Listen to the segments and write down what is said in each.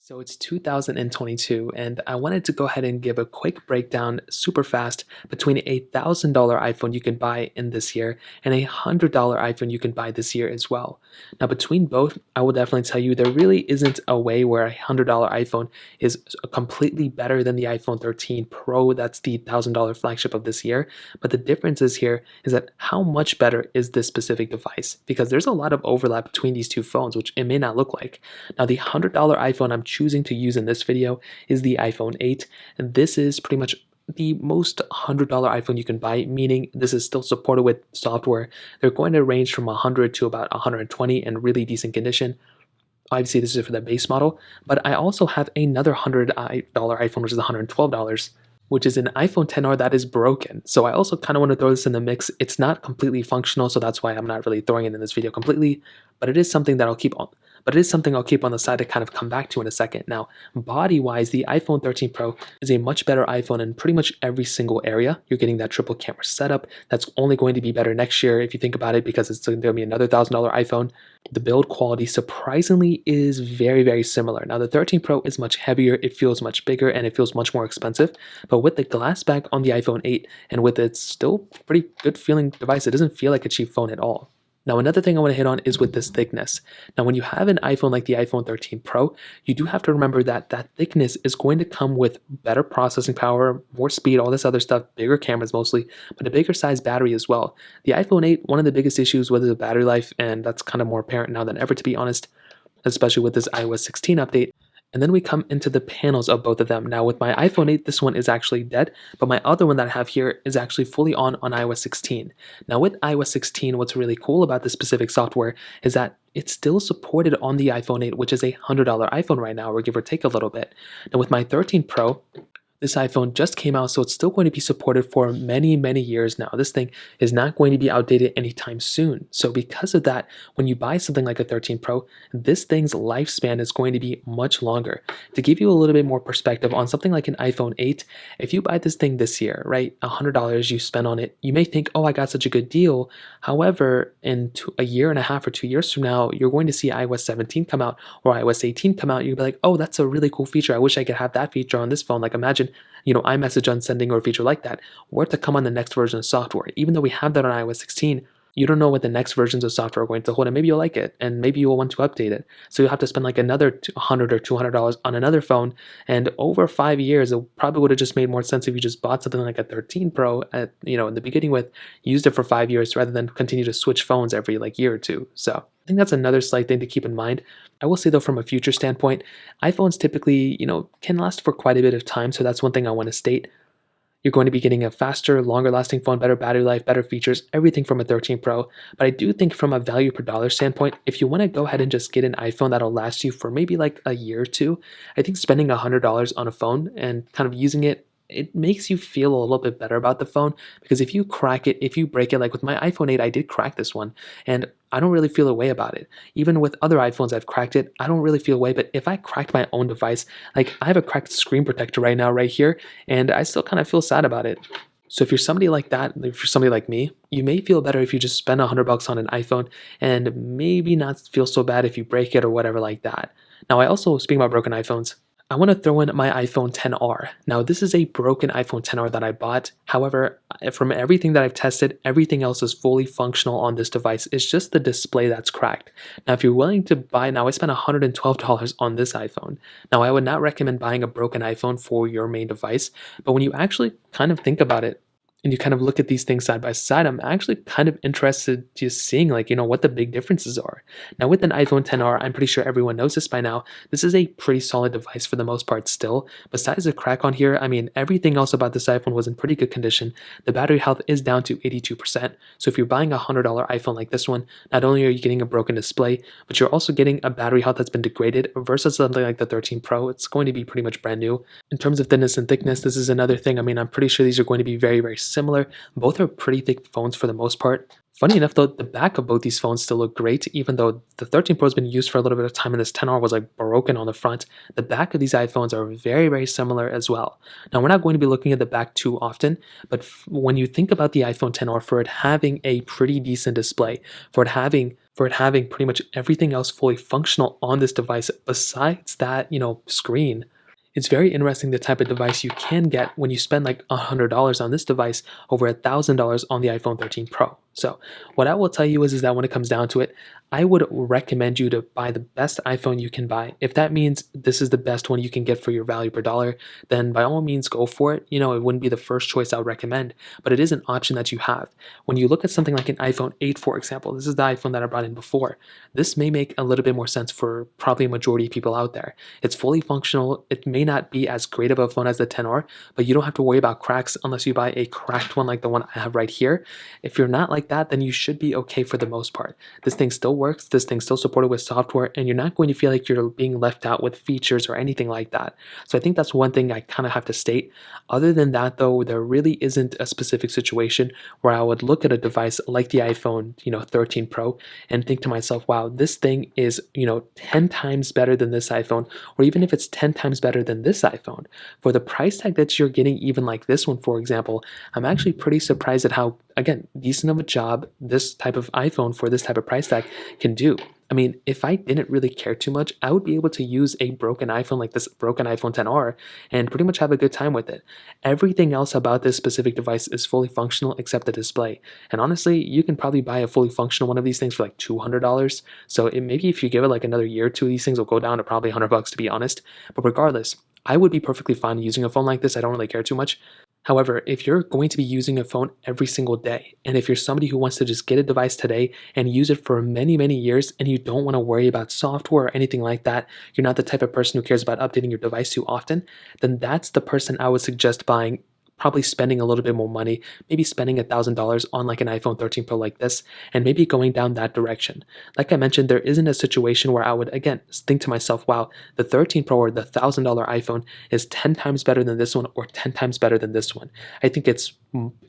So it's 2022, and I wanted to go ahead and give a quick breakdown super fast between a $1,000 iPhone you can buy in this year and a $100 iPhone you can buy this year as well. Now, between both, I will definitely tell you there really isn't a way where a $100 iPhone is completely better than the iPhone 13 Pro. That's the $1,000 flagship of this year. But the difference is here is that how much better is this specific device? Because there's a lot of overlap between these two phones, which it may not look like. Now, the $100 iPhone I'm choosing to use in this video is the iPhone 8, and this is pretty much the most $100 iPhone you can buy, meaning this is still supported with software. They're going to range from 100 to about 120 in really decent condition. Obviously, this is for the base model, but I also have another $100 iPhone, which is $112, which is an iPhone XR that is broken. So I also kind of want to throw this in the mix. It's not completely functional, so that's why I'm not really throwing it in this video completely, but it is something that I'll keep on. But it is something I'll keep on the side to kind of come back to in a second. Now, body-wise, the iPhone 13 Pro is a much better iPhone in pretty much every single area. You're getting that triple camera setup. That's only going to be better next year if you think about it, because it's going to be another $1,000 iPhone. The build quality surprisingly is very, very similar. Now, the 13 Pro is much heavier, it feels much bigger, and it feels much more expensive. But with the glass back on the iPhone 8 and with its still pretty good feeling device, it doesn't feel like a cheap phone at all. Now, another thing I want to hit on is with this thickness. Now, when you have an iPhone like the iPhone 13 Pro, you do have to remember that that thickness is going to come with better processing power, more speed, all this other stuff, bigger cameras mostly, but a bigger size battery as well. The iPhone 8, one of the biggest issues was the battery life, and that's kind of more apparent now than ever, to be honest, especially with this iOS 16 update. And then we come into the panels of both of them. Now with my iPhone 8, this one is actually dead, but my other one that I have here is actually fully on iOS 16. Now with iOS 16, what's really cool about this specific software is that it's still supported on the iPhone 8, which is a $100 iPhone right now, or give or take a little bit. Now with my 13 Pro, this iPhone just came out, so it's still going to be supported for many, many years now. This thing is not going to be outdated anytime soon. So because of that, when you buy something like a 13 Pro, this thing's lifespan is going to be much longer. To give you a little bit more perspective on something like an iPhone 8, if you buy this thing this year, right, $100 you spend on it, you may think, oh, I got such a good deal. However, in a year and a half or 2 years from now, you're going to see iOS 17 come out or iOS 18 come out. You'll be like, oh, that's a really cool feature. I wish I could have that feature on this phone. Like imagine iMessage unsending or a feature like that were to come on the next version of software. Even though we have that on iOS 16, you don't know what the next versions of software are going to hold, and maybe you'll like it, and maybe you'll want to update it. So you'll have to spend like another $100 or $200 on another phone, and over 5 years, it probably would have just made more sense if you just bought something like a 13 Pro in the beginning with, used it for 5 years rather than continue to switch phones every year or two. So I think that's another slight thing to keep in mind. I will say though, from a future standpoint, iPhones typically, can last for quite a bit of time. So that's one thing I want to state. You're going to be getting a faster, longer lasting phone, better battery life, better features, everything from a 13 Pro. But I do think from a value per dollar standpoint, if you want to go ahead and just get an iPhone that'll last you for maybe like a year or two, I think spending $100 on a phone and kind of using it, it makes you feel a little bit better about the phone, because if you crack it, if you break it, like with my iPhone 8, I did crack this one, and I don't really feel a way about it. Even with other iPhones I've cracked it, I don't really feel a way, but if I cracked my own device, like I have a cracked screen protector right now right here, and I still kind of feel sad about it. So if you're somebody like that, if you're somebody like me, you may feel better if you just spend $100 on an iPhone and maybe not feel so bad if you break it or whatever like that. Now I also, speaking about broken iPhones, I want to throw in my iPhone XR. Now, this is a broken iPhone XR that I bought. However, from everything that I've tested, everything else is fully functional on this device. It's just the display that's cracked. Now, if you're willing to buy, now I spent $112 on this iPhone. Now, I would not recommend buying a broken iPhone for your main device, but when you actually kind of think about it, and you kind of look at these things side by side, I'm actually kind of interested just seeing what the big differences are. Now with an iPhone XR, I'm pretty sure everyone knows this by now, this is a pretty solid device for the most part still. Besides the crack on here, I mean, everything else about this iPhone was in pretty good condition. The battery health is down to 82%. So if you're buying a $100 iPhone like this one, not only are you getting a broken display, but you're also getting a battery health that's been degraded versus something like the 13 Pro. It's going to be pretty much brand new. In terms of thinness and thickness, this is another thing. I mean, I'm pretty sure these are going to be very, very similar. Both are pretty thick phones for the most part. Funny enough though, the back of both these phones still look great, even though the 13 Pro has been used for a little bit of time and this 10R was broken on the front. The back of these iPhones are very, very similar as well. Now we're not going to be looking at the back too often, but when you think about the iPhone XR, for it having a pretty decent display, for it having for it having pretty much everything else fully functional on this device besides that, screen. It's very interesting the type of device you can get when you spend like $100 on this device over $1,000 on the iPhone 13 Pro. So, what I will tell you is that when it comes down to it, I would recommend you to buy the best iPhone you can buy. If that means this is the best one you can get for your value per dollar, then by all means go for it. It wouldn't be the first choice I would recommend, but it is an option that you have. When you look at something like an iPhone 8, for example, this is the iPhone that I brought in before. This may make a little bit more sense for probably a majority of people out there. It's fully functional. It may not be as great of a phone as the 10R, but you don't have to worry about cracks unless you buy a cracked one like the one I have right here. If you're not like that, then you should be okay for the most part. This thing still works, this thing's still supported with software, and you're not going to feel like you're being left out with features or anything like that. So I think that's one thing I kind of have to state. Other than that, though, there really isn't a specific situation where I would look at a device like the iPhone, 13 Pro and think to myself, wow, this thing is, 10 times better than this iPhone, or even if it's 10 times better than this iPhone. For the price tag that you're getting, even like this one, for example, I'm actually pretty surprised at how, again, decent of a job this type of iPhone for this type of price tag can do. I mean, if I didn't really care too much, I would be able to use a broken iPhone like this broken iPhone 10R and pretty much have a good time with it. Everything else about this specific device is fully functional except the display. And honestly, you can probably buy a fully functional one of these things for like $200. So maybe if you give it like another year or two, these things will go down to probably $100 to be honest. But regardless, I would be perfectly fine using a phone like this. I don't really care too much. However, if you're going to be using a phone every single day, and if you're somebody who wants to just get a device today and use it for many, many years, and you don't want to worry about software or anything like that, you're not the type of person who cares about updating your device too often, then that's the person I would suggest buying, probably spending a little bit more money, maybe spending $1,000 on like an iPhone 13 Pro like this, and maybe going down that direction. Like I mentioned, there isn't a situation where I would, again, think to myself, wow, the 13 Pro or the $1,000 iPhone is 10 times better than this one or 10 times better than this one. I think it's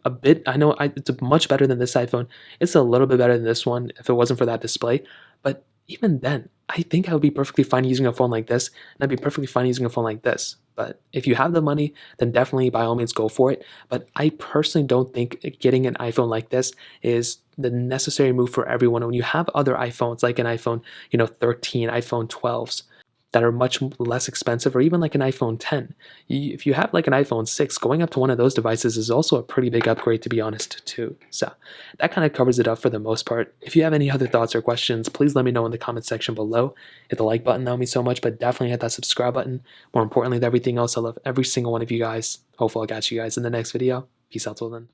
a bit, it's much better than this iPhone. It's a little bit better than this one if it wasn't for that display. But even then, I think I would be perfectly fine using a phone like this, and I'd be perfectly fine using a phone like this. But if you have the money, then definitely by all means go for it. But I personally don't think getting an iPhone like this is the necessary move for everyone. When you have other iPhones, like an iPhone, 13, iPhone 12s, that are much less expensive, or even like an iPhone 10. If you have like an iPhone 6, going up to one of those devices is also a pretty big upgrade, to be honest, too. So that kind of covers it up for the most part. If you have any other thoughts or questions, please let me know in the comment section below. Hit the like button, that would mean so much, but definitely hit that subscribe button. More importantly than everything else, I love every single one of you guys. Hopefully I'll catch you guys in the next video. Peace out till then.